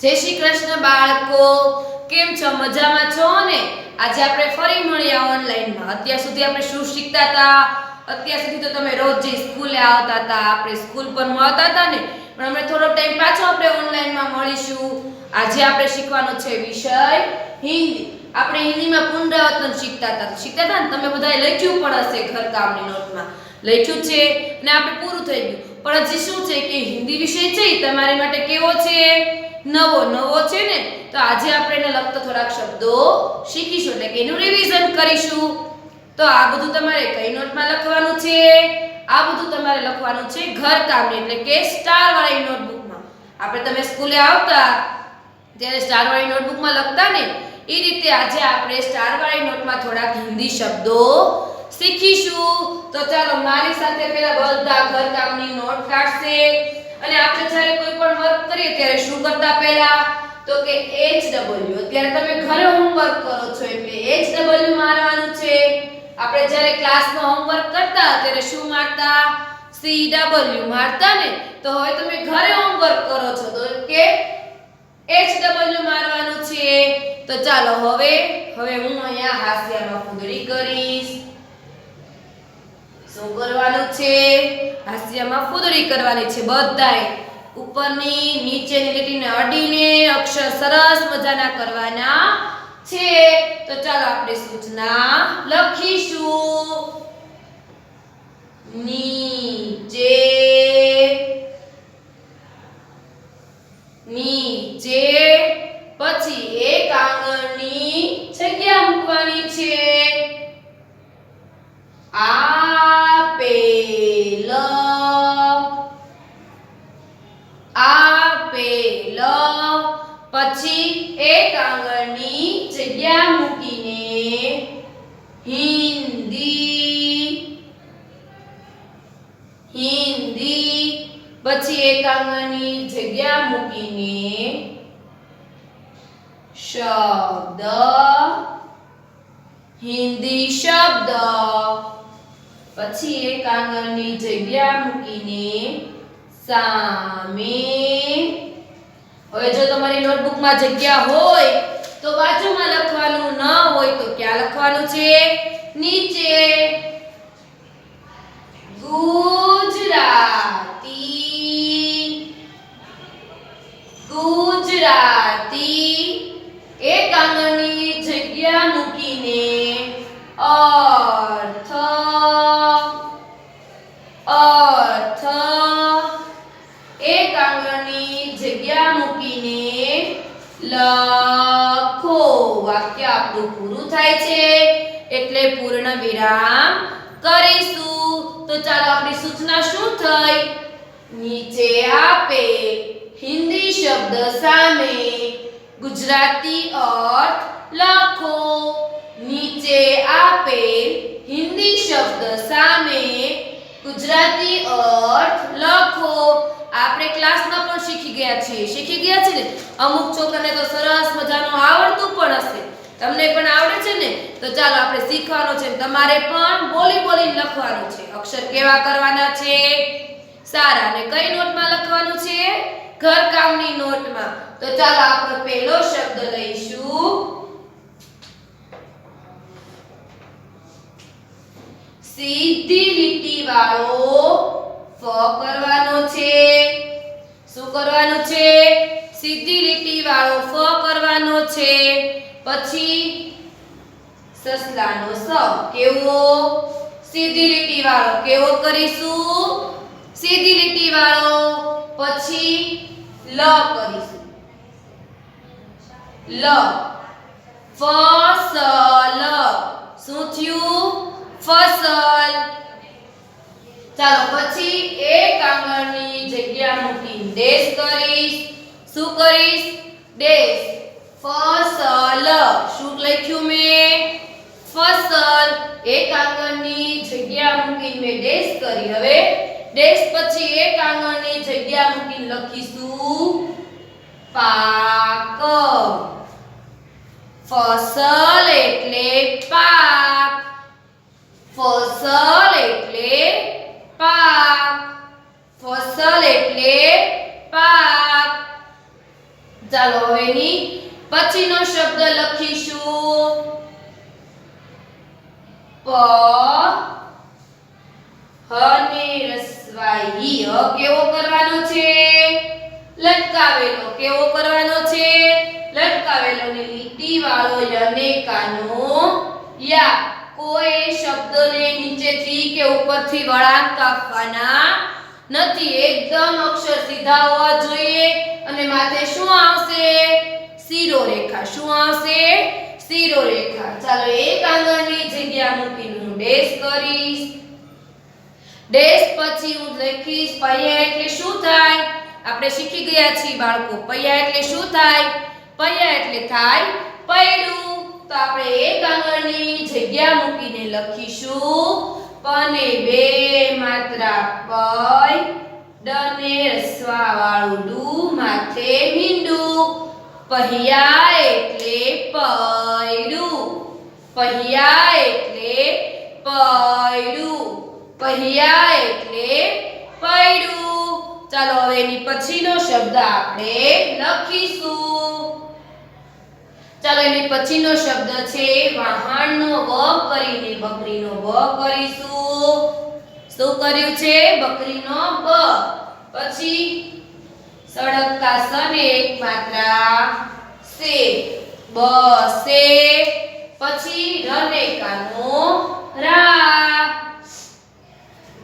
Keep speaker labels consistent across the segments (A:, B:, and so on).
A: જય શ્રી કૃષ્ણ બાળકો, કેમ છો? મજામાં છો ને? આજે આપણે ફરી મળ્યા ઓનલાઈનમાં. અત્યાર સુધી આપણે શું શીખતા હતા? અત્યાર સુધી તો તમે રોજ જે સ્કૂલે આવતા હતા, આપણે સ્કૂલ પર મળતા હતા ને, પણ હમણાં થોડો ટાઈમ પાછો આપણે ઓનલાઈનમાં મળીશું. આજે આપણે શીખવાનો છે વિષય હિન્દી. આપણે હિન્દીમાં પુનરાવર્તન શીખતા હતા ને, તમે બધાએ લખ્યું પણ હશે ઘરકામની નોટમાં. લખ્યું છે અને આપણે પૂરું થઈ ગયું. પણ હજી શું છે કે હિન્દી વિષય છે તમારી માટે કેવો છે? નવો છે ને. તો આજે આપણે એને લગતા થોડાક શબ્દો શીખીશું, એટલે કે એનું રિવિઝન કરીશું. તો આ બધું તમારે કઈ નોટમાં લખવાનું છે? આ બધું તમારે લખવાનું છે ઘરકામની, એટલે કે સ્ટાર વાળી નોટબુકમાં. આપણે તમે સ્કૂલે આવતા ત્યારે સ્ટાર વાળી નોટબુકમાં લખતા ને, એ રીતે આજે આપણે સ્ટાર વાળી નોટમાં થોડાક હિન્દી શબ્દો શીખીશું. તો ચાલો મારી સાથે પહેલા બધા ઘરકામની નોટ કાઢશે. અને આપણે જ્યારે કોઈ પણ વર્ક કરીએ ત્યારે શું કરતા પહેલા? તો કે HW. અત્યારે તમે ઘરે હોમવર્ક કરો છો એટલે HW મારવાનું છે. આપણે જ્યારે ક્લાસમાં હોમવર્ક કરતા ત્યારે શું મારતા? CW મારતા ને. તો હવે તમે ઘરે હોમવર્ક કરો છો તો કે HW મારવાનું છે. તો ચાલો હવે હું અહીંયા હાસ્યમાં ફૂદડી કરીશ. શું કરવાનું છે? હાસ્યમાં ફૂદડી કરવાની છે. બધાએ ઉપરની નીચેની લીટીને અડીને અક્ષર સરસ મજાના કરવાના છે. તો ચાલો આપણે સૂચના લખીશું. નીચે પછી એક આંગળની જગ્યા મૂકવાની છે. આપેલ પછી એક આંગળની જગ્યા મૂકીને હિન્દી પછી એક આંગળની જગ્યા મૂકીને શબ્દ હિન્દી શબ્દ પછી એક આંગળની જગ્યા મૂકીને સામે. હવે જો તમારી નોટબુકમાં જગ્યા હોય તો બાજુમાં લખવાનું, ન હોય તો ક્યાં લખવાનું છે? નીચે. ગુજરાતી એક આંગળની જગ્યા મૂકીને અર્થ એક આંગળની જગ્યા મૂકીને લખો. વાક્ય આપણું પૂરું થાય છે એટલે પૂર્ણ વિરામ કરીશું. તો ચાલો આપણી સૂચના શું થઈ? નીચે આપેલ હિન્દી શબ્દ સામે ગુજરાતી અર્થ લખો. નીચે આપેલ હિન્દી શબ્દ સામે ગુજરાતી અર્થ લખો. આપણે ક્લાસમાં પણ શીખી ગયા છે ને. અમુક છોકરાને તો સરસ મજાનું આવડતું પણ હશે, તમને પણ આવડે છે ને. તો ચાલો આપણે શીખવાનું છે. તમારે પણ બોલી લખવાનું છે. અક્ષર કેવા કરવાના છે? સારા. અને કઈ નોટમાં લખવાનું છે? ઘરકામની નોટમાં. તો ચાલો આપણો પહેલો શબ્દ લઈશું. સીધી લીટી વાળો ફ કરવાનો છે. શું કરવાનું છે? સીધી લીટી વાળો ફ કરવાનો છે. પછી સસલાનો સ. કેવો? સીધી લીટી વાળો. કેવો કરીશું? સીધી લીટી વાળો. પછી લ કરીશું. લ. ફસલ. શું થયું? ફસલ. ચાલો પછી એક આંગળની જગ્યા મૂકી ડેશ કરીશ. શું કરીશ? ડેશ. ફસલ. શું લખ્યું મેં? ફસલ. એક આંગળની જગ્યા મૂકીને મેં ડેશ કરી. હવે ડેશ પછી એક આંગળની જગ્યા મૂકીને લખીશું પાક. ફસલ એટલે પાક. ફસલ એટલે પાક. ફસલ એટલે પાક. ચાલો હવેની પછીનો શબ્દ લખીશું પ હને રસવાઈ. હ કેવો કરવાનો છે? લટકાવેલો. કેવો કરવાનો છે? લટકાવેલો ને લીટી વાળો યનેકાનો યા. કોઈ શબ્દને નીચેથી કે ઉપરથી વળાંક કાપવાના નથી. એકદમ અક્ષર સીધા હોવા જોઈએ અને માથે શું આવશે? શિરોરેખા. શું આવશે? શિરોરેખા. ચાલો એક આંગળની જગ્યા મૂકીને હું ડેશ કરીશ. ડેશ પછી હું લખીશ પૈયા એટલે શું થાય? આપણે શીખી ગયા છીએ બાળકો. પૈયા એટલે શું થાય? પૈયા એટલે થાય પૈડું. તો આપણે એક આંગળની જગ્યા મૂકીને લખીશું પને બે માત્રા પય ડને રસવા વાળું ડુ માથે મીંડું. પહિયા એટલે પૈડું. પહિયા એટલે પૈડું. પહિયા એટલે પૈડું. ચાલો હવે એની પછીનો શબ્દ આપણે લખીશું. ચાલો એની પછીનો શબ્દ છે વાહણનો વ કરીને બકરીનો બ કરીશું. શું કર્યું છે? બકરીનો બ. પછી સડકતા સને એક માત્રા સે બ સે. પછી રનેકાનો રા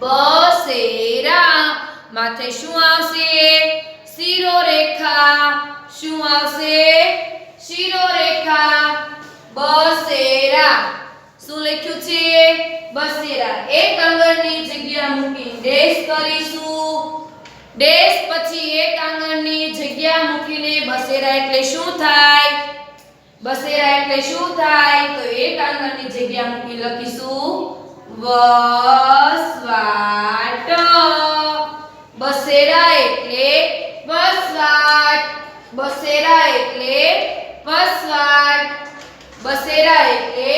A: બસેરા. માથે શું આવશે? શિરોરેખા. શું આવશે? શિરોરેખા. બસેરા. શું લખ્યું છે? બસેરા. એક આંગળની જગ્યા મૂકીને ડેશ કરીશું. ડેશ પછી એક આંગળની જગ્યા મૂકીને બસેરા એટલે શું થાય? બસેરા એટલે શું થાય? તો એક આંગળની જગ્યા મૂકી લખીશું વસવાટ. બસેરા એટલે વસવાટ. બસેરા એટલે વસવાટ. બસેરા એટલે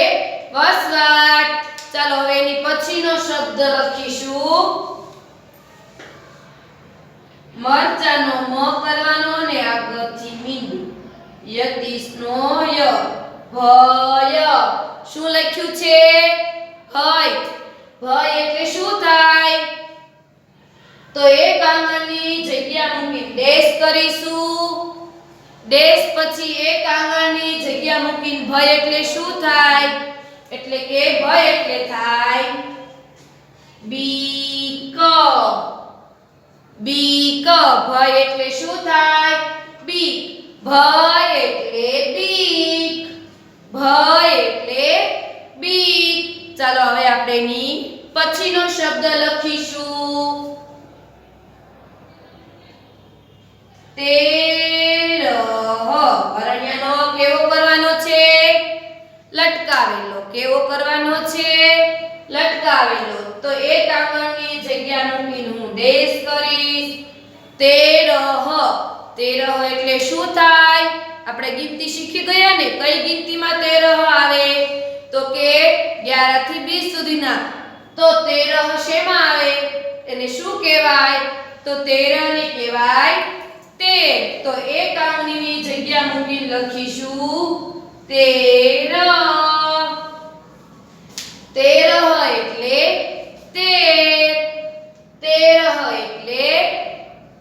A: વસવાટ. ચાલો હવે એની પછીનો શબ્દ લખીશું મરચાનો મ કરવાનો અને આગળથી મીંડું. યતીશનો ય ભય. શું લખ્યું છે? ભય. ભય એટલે શું થાય? તો એક આંગળની જગ્યા મૂકી ડેશ કરીશું. ડેશ પછી એક આંગળની જગ્યા મૂકીને ભય એટલે શું થાય? એટલે કે ભય એટલે થાય બીક. બીક. ભય એટલે શું થાય? બીક. ભય એટલે બીક. ભય એટલે બીક. ચાલો હવે આપણે એની પછીનો શબ્દ લખીશું તેરહ. અરણ્યનો કેવો કરવાનો છે? લટકાવેલો. કેવો કરવાનો છે? લટકાવેલો. તો એક આંગળની જગ્યા મૂકીને હું ડેશ કરીશ તેરહ. તેરહ એટલે શું થાય? આપણે ગિનતી શીખી ગયા ને. કઈ ગિનતીમાં તેરહ આવે? તો કે 11 થી 20 સુધીના. તો તેરહ શેમાં આવે? એને શું કહેવાય? તો તેરહ ને કહેવાય 13. તો એક આંગળીની જગ્યા મૂકીને લખીશું 13. 13 એટલે 13. 13 એટલે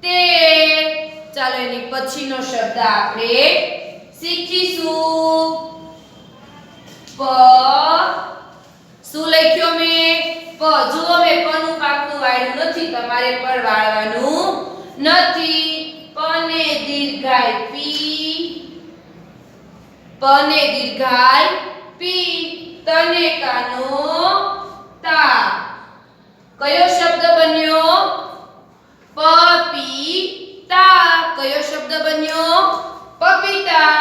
A: 13. ચાલો એની પછીનો શબ્દ આપણે શીખીશું પ. શું લખ્યો મેં? પ. જુઓ મેં પનું પાકું વાળ્યું નથી. તમારે પણ વાળવાનું નથી. પને દીર્ઘાય પી. પને દીર્ઘાય પી. તને કાનો તા. કયો શબ્દ બન્યો? પપીતા. કયો શબ્દ બન્યો? પપીતા.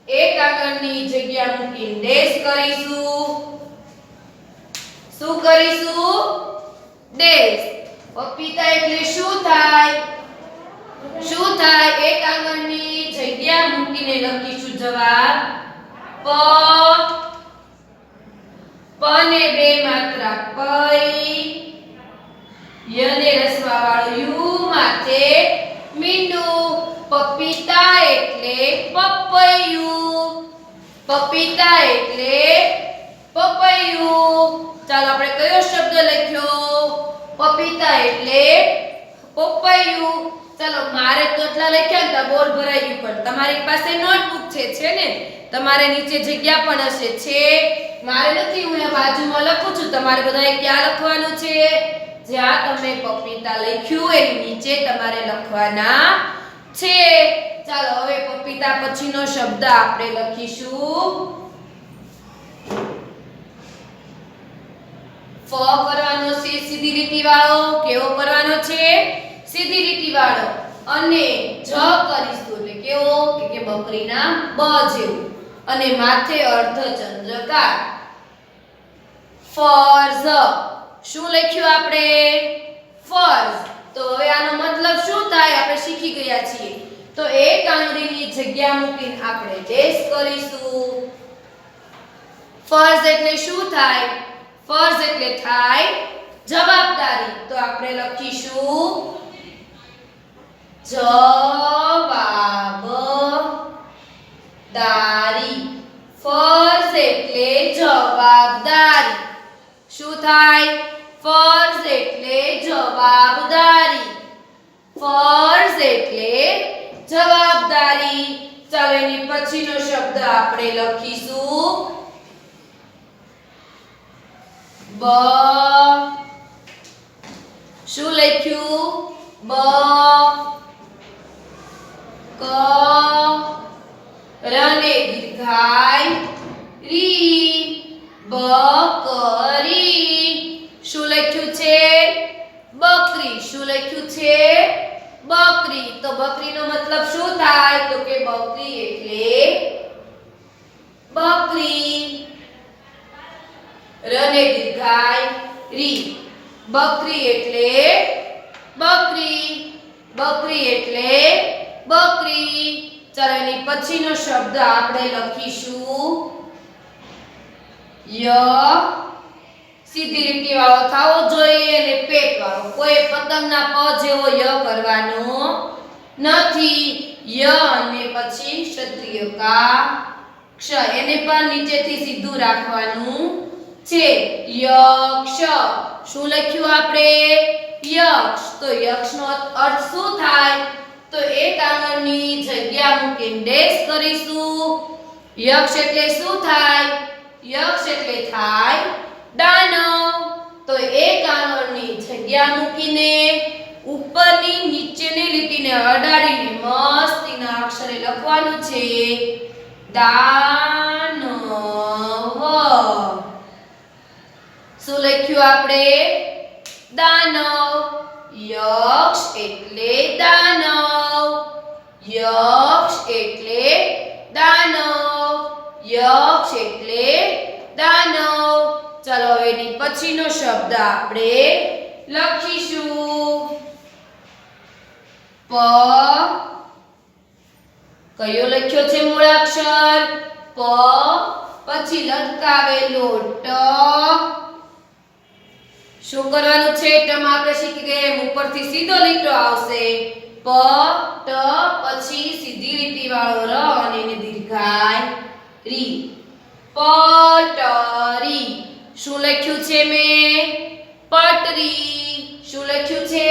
A: એક આગળની જગ્યા મૂકીને ડેશ કરીશું. શું કરીશું? ડેશ. પપીતા એટલે શું થાય? શું થાય? એક આગળની જગ્યા મૂકીને લખીશું જવાબ પ. પને બે માત્રા પઈ. યને રસવા વાળું યુ માથે મીંડું. પપીતા એટલે પપૈયું. પપીતા એટલે પપૈયું. ચાલો આપણે કયો શબ્દ લખ્યો? પપીતા એટલે પપૈયું. ચાલો મારે તો એટલા લખ્યા ને બોર ભરાઈ ગયું, પણ તમારી પાસે નોટબુક છે ને? તમારે નીચે જગ્યા પણ હશે. છે મારે નથી, હું આ બાજુમાં લખું છું. તમારે બધાએ ક્યાં લખવાનું છે? જ્યાં તમે પપીતા લખ્યું એની નીચે તમારે લખવાના છે. ચાલો હવે પપીતા પછીનો શબ્દ આપણે લખીશું ફ કરવાનો છે, સીધી લીટી વાળો. કેવો કરવાનો છે? સીધી લીટી વાળો. અને જ કરીશું એટલે કેવો કે બકરીના બ જેવું. અને માથે અર્ધચંદ્રકાર. ફર્ઝ. શું લખ્યું આપણે? ફર્ઝ. તો હવે આનો મતલબ શું થાય આપણે શીખી ગયા છીએ. તો એક આંગળીની જગ્યા મૂકીને આપણે ડેશ કરીશું. ફર્ઝ એટલે શું થાય? ફર્ઝ એટલે થાય જવાબદારી. તો આપણે લખીશું જવાબદારી. ફર્ઝ એટલે જવાબદારી. શું થાય? ફર્ઝ એટલે જવાબદારી. ફર્ઝ એટલે જવાબદારી. ચાલો એની પછીનો શબ્દ આપણે લખીશું બ. શું લખ્યું? બ. ક રને દીર્ઘાય રી. બકરી. શું લખ્યું છે? બકરી. શું લખ્યું છે? બકરી. તો બકરીનો મતલબ શું થાય? તો કે બકરી એટલે બકરી. રને દીર્ઘાય રી. બકરી એટલે બકરી. બકરી એટલે બકરી. ચાલો એની પછીનો શબ્દ આપણે લખીશું ય. સીધી લીટી વાળો થવો જોઈએ અને પેટ વાળો. કોઈ પતંગના પ જેવો ય કરવાનો નથી. ય અને પછી ક્ષત્રિય કા ક્ષ એને પણ નીચેથી સીધું રાખવાનું છે. યક્ષ. શું લખ્યું આપણે? યક્ષ. તો યક્ષનો અર્થ શું થાય? તો એક આંગળની જગ્યા મૂકીને ડેશ કરીશું. યક્ષ એટલે શું થાય? યક્ષ એટલે થાય દાનવ. તો એક આંગળની જગ્યા મૂકીને ઉપરની નીચેની લીટીને અડાડીને મસ્તીના અક્ષરે લખવાનું છે દાનવ. શું લખ્યું આપણે? દાનવ. યક્ષ એટલે દાનવ. યક્ષ એટલે દાનવ. યક્ષ એટલે દાનવ. ચાલો એની પછીનો શબ્દ આપણે લખીશું પ. કયો લખ્યો છે મૂળાક્ષર? પ. પછી લટકાવેલો ટ. શું કરવાનું છે? ટમાં આપણે શીખી ગયા ઉપરથી સીધો લીટો આવશે. પ ટ પછી સીધી લીટી વાળો ર અને એને દીર્ઘાય રી. પટરી. શું લખ્યું છે મેં? પટરી. શું લખ્યું છે?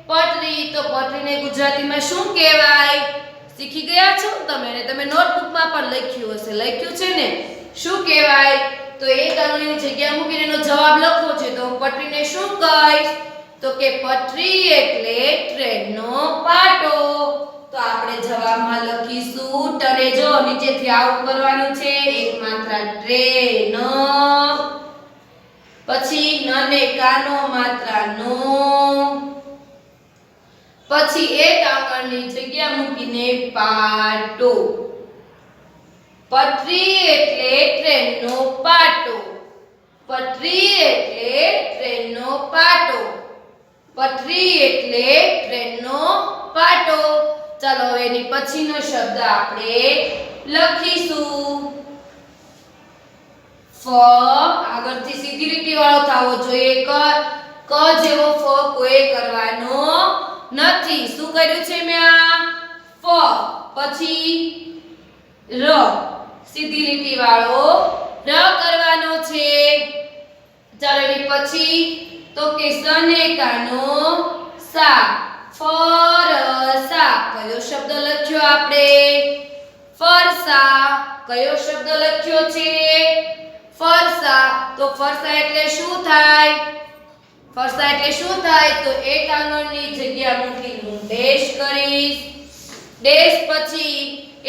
A: પટરી. તો પટરીને ગુજરાતીમાં શું કહેવાય? શીખી ગયા છો તમે? ને તમે નોટબુકમાં પણ લખ્યું હશે. લખ્યું છે ને? શું કહેવાય? તો એક આંગળીની જગ્યા મૂકીને એનો જવાબ લખવો છે. તો પટરીને શું કહીશ? તો કે પટરી એટલે ટ્રેનનો પાટો. તો આપણે જવાબમાં લખીશું ટને જો નીચેથી આવું કરવાનું છે. એક માત્રા ટ્રેન. પછી નને કાનો માત્રા નો. પછી એક આંગળની જગ્યા મૂકીને પાટો. પટરી એટલે ટ્રેનનો પાટો. પટરી એટલે ટ્રેનનો પાટો. પટરી એટલે ટ્રેનનો પાટો. ચાલો હવે એની પછીનો શબ્દ આપણે લખીશું ફ. આગળથી સીધી લીટી વાળો થવો જોઈએ. ક જેવો ફ કોઈ કરવાનો નથી. શું કર્યું છે મેં? આ ફ પછી ર, સીધી લીટી વાળો ર કરવાનો છે. ચાલો એની પછી તો કે સનેકાનો સા, ફરસા. કયો શબ્દ લખ્યો આપણે? ફરસા. કયો શબ્દ લખ્યો છે? ફરસા. તો ફરસા એટલે શું થાય? ફરસા એટલે શું થાય? તો એક આંગળની જગ્યા મૂકીને હું ડેશ કરીશ. ડેશ પછી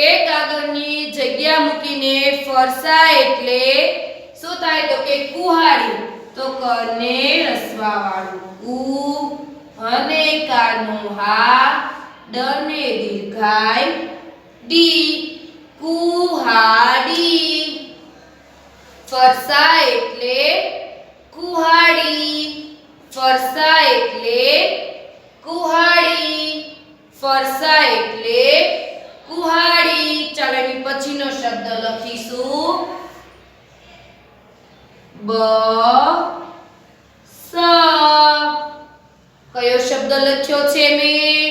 A: એક આગળની જગ્યા મૂકીને ફરસા એટલે શું થાય? તો કે કુહાડી. તો કને રસવા વાળું કુ અને કાનો હા, ડને દીર્ઘાય ડી, કુહાડી. ફરસા એટલે કુહાડી. ફરસા એટલે કુહાડી. ફરસા એટલે કુહાડી. ચાલો એની પછીનો શબ્દ લખીશું બ સ. કયો શબ્દ લખ્યો છે મેં?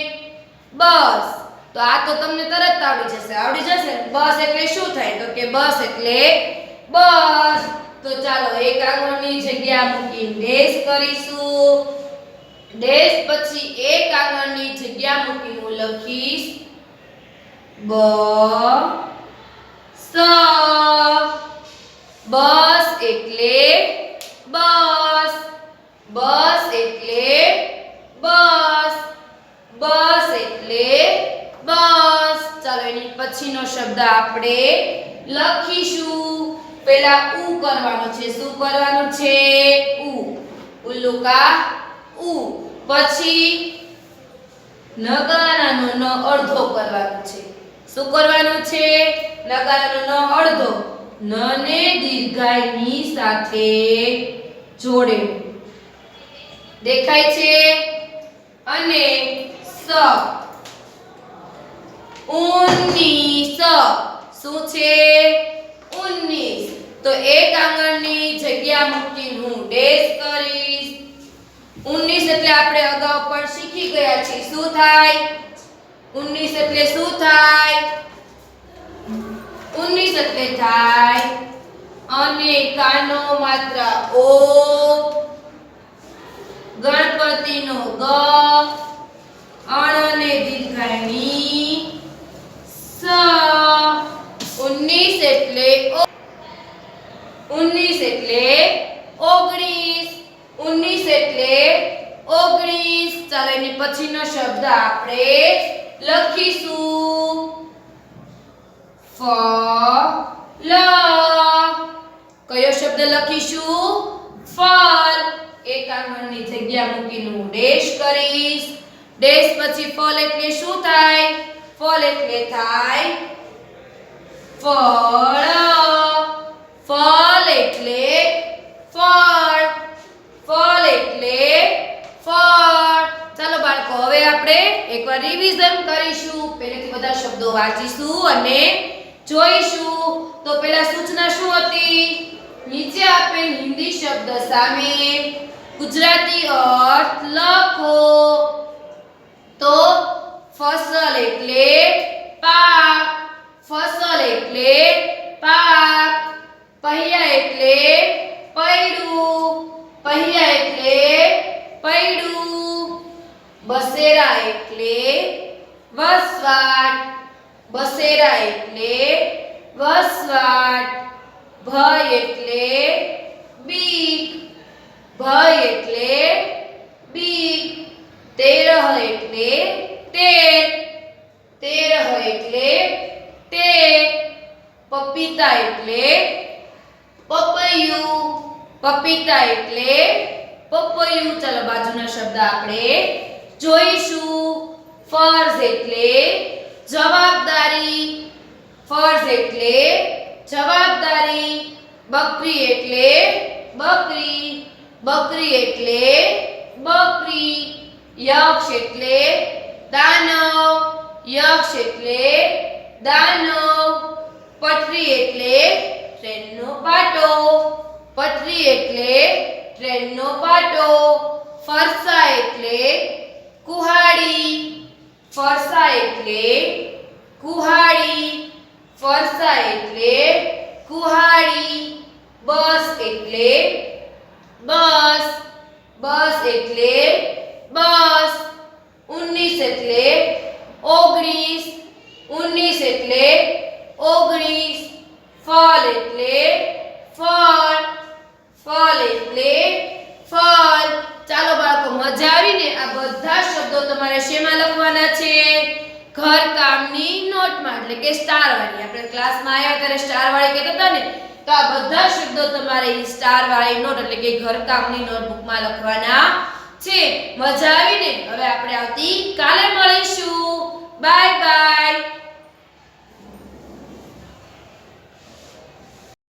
A: બસ. તો આ તો તમને તરત આવડી જશે. બસ એટલે શું થાય? તો કે બસ એટલે બસ. તો ચાલો એક આંગળની જગ્યા મૂકીને ડેશ કરીશું. ડેશ પછી એક આંગળની જગ્યા મૂકીને હું લખીશ બ સ. બસ એટલે બસ. બસ એટલે બસ. બસ એટલે બસ. ચાલો એની પછીનો શબ્દ આપણે લખીશું. પહેલા ઉ કરવાનો છે. શું કરવાનું છે? ઉ. ઉલ્લુકા ઉ. પછી નગારાનો ન અડધો કરવાનો છે. શું કરવાનું છે? નગારાનો ન અડધો. ન ને દીર્ઘાયની સાથે જોડે. દેખાય છે? અને સ. ઉન્નીસ. શું છે? 19. તો એક આંગળની જગ્યા મૂકીને હું ડેશ કરીશ. 19 એટલે આપણે અગાઉ પણ શીખી ગયા છીએ. શું થાય? 19 એટલે શું થાય? 19 એટલે થાય અને કાનો માત્ર ઓ, ગણપતિનો ગ, અણને દીર્ઘાયની સ. 19 એટલે 19 એટલે 19. 19 એટલે 19. ચાલો એની પછીનો શબ્દ આપણે લખીશું ફળ. કયો શબ્દ લખીશું? ફળ. એક આંગળની જગ્યા મૂકીને હું ડેશ કરીશ. ડેશ પછી ફળ એટલે શું થાય? ફળ એટલે થાય ફળ. ફળ એટલે ફળ. ફળ એટલે ફળ. ચાલો બાળકો હવે આપણે એકવાર રિવિઝન કરીશું. પહેલેથી બધા શબ્દો વાંચીશું અને જોઈશું. તો પહેલા સૂચના શું હતી? નીચે આપેલ હિન્દી શબ્દ સામે ગુજરાતી અર્થ લખો. તો ફસલ એટલે પાક. ફસલ એટલે પાક. પૈયા એટલે પૈડું. પૈયા એટલે પૈડું. બસેરા એટલે વસવાટ. બસેરા એટલે વસવાટ. ભય એટલે બીક. ભય એટલે બીક. તેરહ એટલે તેર. તેરહ એટલે તેર. પપીતા એટલે પપૈયું. પપીતા એટલે પપૈયું. ચાલો બાજુના શબ્દ આપણે જોઈશું. ફર્ઝ એટલે જવાબદારી. ફર્ઝ એટલે જવાબદારી. બકરી એટલે બકરી. બકરી એટલે બકરી. યક્ષ એટલે દાનવ. યક્ષ એટલે દાનવ. પટરી એટલે ટ્રેનનો પાટો. પટરી એટલે ટ્રેનનો પાટો. ફરસા એટલે કુહાડી. ફરસા એટલે કુહાડી, ફરસા એટલે કુહાડી, બસ એટલે બસ, બસ એટલે બસ, 19 એટલે 19, 19 એટલે 19, ફળ એટલે ફળ, ફળ એટલે ફળ. ચાલો બાળકો, મજા આવી ને? આ બધા શબ્દો તમારે શેમાં લખવાના છે? ઘરકામની નોટમાં, એટલે કે સ્ટાર વાળી. આપણે ક્લાસમાં આવ્યા ત્યારે સ્ટાર વાળી કહેતા હતા ને, તો આ બધા શબ્દો તમારે સ્ટાર વાળી નોટ એટલે કે ઘરકામની નોટબુકમાં લખવાના છે. મજા આવી ને? હવે આપણે આવતી કાલે મળીશું. Bye bye.